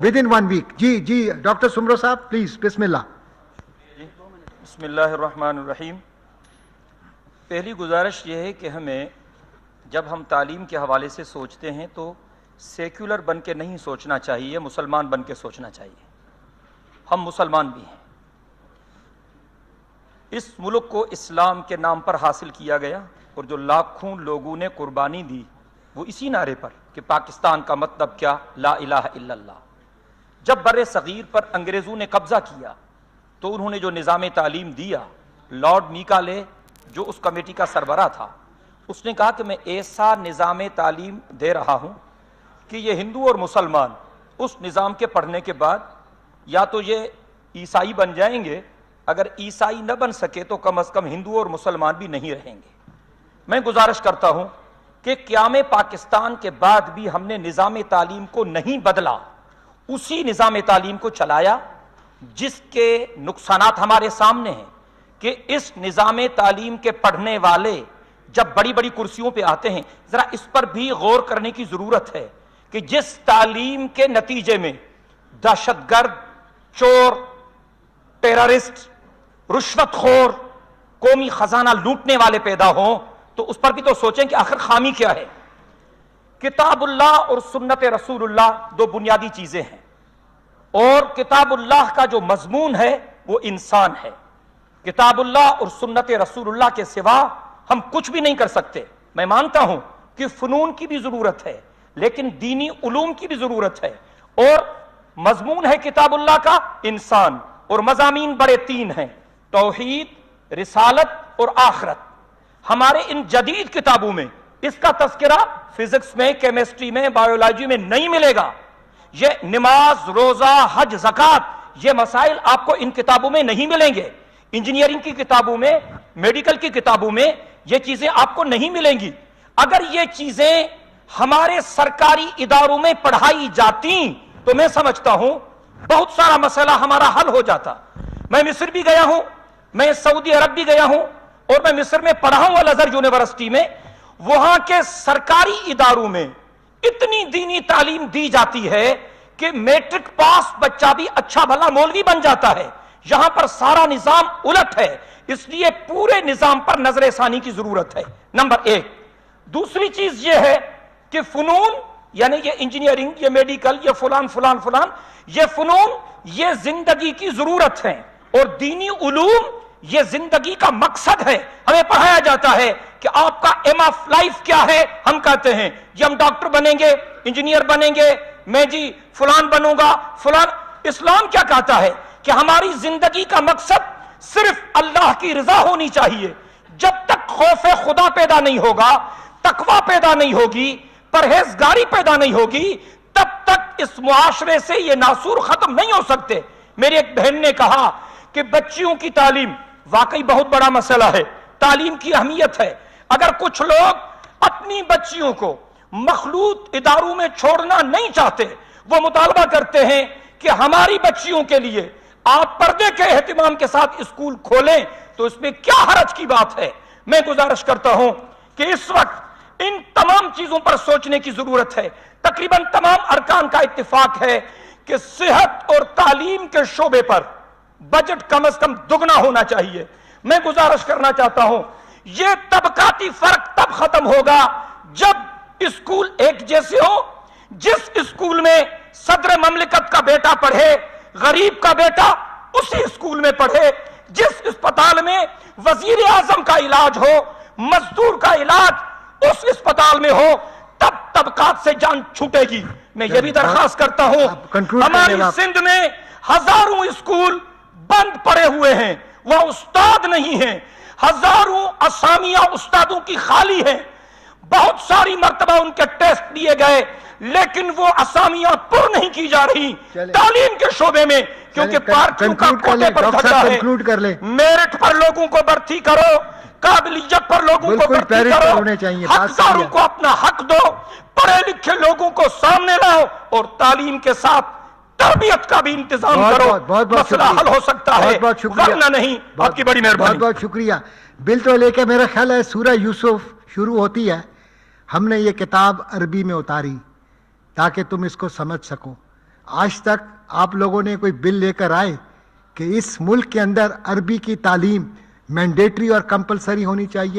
within 1 week. جی doctor Soomro صاحب please. بسم اللہ. بسم اللہ الرحمن الرحیم. پہلی گزارش یہ ہے کہ ہمیں جب ہم تعلیم کے حوالے سے سوچتے ہیں تو سیکولر بن کے نہیں سوچنا چاہیے، مسلمان بن کے سوچنا چاہیے. ہم مسلمان بھی ہیں. اس ملک کو اسلام کے نام پر حاصل کیا گیا اور جو لاکھوں لوگوں نے قربانی دی وہ اسی نعرے پر کہ پاکستان کا مطلب کیا، لا الہ الا اللہ. جب بر صغیر پر انگریزوں نے قبضہ کیا تو انہوں نے جو نظام تعلیم دیا، لارڈ میکالے جو اس کمیٹی کا سربراہ تھا، اس نے کہا کہ میں ایسا نظام تعلیم دے رہا ہوں کہ یہ ہندو اور مسلمان اس نظام کے پڑھنے کے بعد یا تو یہ عیسائی بن جائیں گے، اگر عیسائی نہ بن سکے تو کم از کم ہندو اور مسلمان بھی نہیں رہیں گے. میں گزارش کرتا ہوں کہ قیام پاکستان کے بعد بھی ہم نے نظام تعلیم کو نہیں بدلا، اسی نظام تعلیم کو چلایا جس کے نقصانات ہمارے سامنے ہیں کہ اس نظام تعلیم کے پڑھنے والے جب بڑی بڑی کرسیوں پہ آتے ہیں، ذرا اس پر بھی غور کرنے کی ضرورت ہے کہ جس تعلیم کے نتیجے میں دہشت گرد، چور، ٹیررسٹ، رشوت خور، قومی خزانہ لوٹنے والے پیدا ہوں تو اس پر بھی تو سوچیں کہ آخر خامی کیا ہے. کتاب اللہ اور سنت رسول اللہ دو بنیادی چیزیں ہیں، اور کتاب اللہ کا جو مضمون ہے وہ انسان ہے. کتاب اللہ اور سنت رسول اللہ کے سوا ہم کچھ بھی نہیں کر سکتے. میں مانتا ہوں کہ فنون کی بھی ضرورت ہے لیکن دینی علوم کی بھی ضرورت ہے، اور مضمون ہے کتاب اللہ کا انسان، اور مضامین بڑے 3 ہیں: توحید، رسالت اور آخرت. ہمارے ان جدید کتابوں میں اس کا تذکرہ فزکس میں، کیمسٹری میں، بایولوجی میں نہیں ملے گا. یہ نماز، روزہ، حج، زکوٰۃ، یہ مسائل آپ کو ان کتابوں میں نہیں ملیں گے. انجینئرنگ کی کتابوں میں، میڈیکل کی کتابوں میں یہ چیزیں آپ کو نہیں ملیں گی. اگر یہ چیزیں ہمارے سرکاری اداروں میں پڑھائی جاتی تو میں سمجھتا ہوں بہت سارا مسئلہ ہمارا حل ہو جاتا. میں مصر بھی گیا ہوں، میں سعودی عرب بھی گیا ہوں، اور میں مصر میں پڑھا ہوں الازہر یونیورسٹی میں. وہاں کے سرکاری اداروں میں اتنی دینی تعلیم دی جاتی ہے کہ میٹرک پاس بچہ بھی اچھا بھلا مولوی بن جاتا ہے. یہاں پر سارا نظام الٹ ہے، اس لیے پورے نظام پر نظر ثانی کی ضرورت ہے. نمبر 1. دوسری چیز یہ ہے کہ فنون، یعنی یہ انجینئرنگ، یہ میڈیکل، یہ فلان فلان فلان، یہ فنون یہ زندگی کی ضرورت ہے، اور دینی علوم یہ زندگی کا مقصد ہے. ہمیں پڑھایا جاتا ہے کہ آپ کا ایم آف لائف کیا ہے. ہم کہتے ہیں جی ہم ڈاکٹر بنیں گے، انجینئر بنیں گے، میں جی فلان بنوں گا فلان. اسلام کیا کہتا ہے کہ ہماری زندگی کا مقصد صرف اللہ کی رضا ہونی چاہیے. جب تک خوف خدا پیدا نہیں ہوگا، تقوی پیدا نہیں ہوگی، پرہیزگاری پیدا نہیں ہوگی، تب تک اس معاشرے سے یہ ناسور ختم نہیں ہو سکتے. میری ایک بہن نے کہا کہ بچیوں کی تعلیم واقعی بہت بڑا مسئلہ ہے، تعلیم کی اہمیت ہے. اگر کچھ لوگ اپنی بچیوں کو مخلوط اداروں میں چھوڑنا نہیں چاہتے، وہ مطالبہ کرتے ہیں کہ ہماری بچیوں کے لیے آپ پردے کے اہتمام کے ساتھ اسکول کھولیں، تو اس میں کیا حرج کی بات ہے. میں گزارش کرتا ہوں کہ اس وقت ان تمام چیزوں پر سوچنے کی ضرورت ہے. تقریباً تمام ارکان کا اتفاق ہے کہ صحت اور تعلیم کے شعبے پر بجٹ کم از کم دگنا ہونا چاہیے. میں گزارش کرنا چاہتا ہوں یہ طبقاتی فرق تب ختم ہوگا جب اسکول ایک جیسے ہو. جس اسکول میں صدر مملکت کا بیٹا پڑھے، غریب کا بیٹا اسی اسکول میں پڑھے. جس اسپتال میں وزیر اعظم کا علاج ہو، مزدور کا علاج اس اسپتال میں ہو، تب طبقات سے جان چھوٹے گی. میں یہ بھی درخواست کرتا ہوں، ہماری سندھ میں ہزاروں اسکول بند پڑے ہوئے ہیں، وہ استاد نہیں ہیں. ہزاروں اسامیاں استادوں کی خالی ہیں. بہت ساری مرتبہ ان کے ٹیسٹ لیے گئے لیکن وہ اسامیاں پر نہیں کی جا رہی تعلیم کے شعبے میں، کیونکہ پارٹیوں کا کوٹے پر دھکا ہے. میرٹ پر لوگوں کو بھرتی کرو، قابلیت پر لوگوں کو بھرتی کرو، حقداروں کو اپنا حق دو، پڑھے لکھے لوگوں کو سامنے لاؤ، اور تعلیم کے ساتھ تربیت کا بھی انتظام کرو. مسئلہ حل ہو سکتا ہے، ورنہ نہیں. آپ کی بڑی مہربانی. بہت شکریہ. بل تو لے کے میرا خیال ہے سورہ یوسف شروع ہوتی ہے. ہم نے یہ کتاب عربی میں اتاری تاکہ تم اس کو سمجھ سکو. آج تک آپ لوگوں نے کوئی بل لے کر آئے کہ اس ملک کے اندر عربی کی تعلیم مینڈیٹری اور کمپلسری ہونی چاہیے؟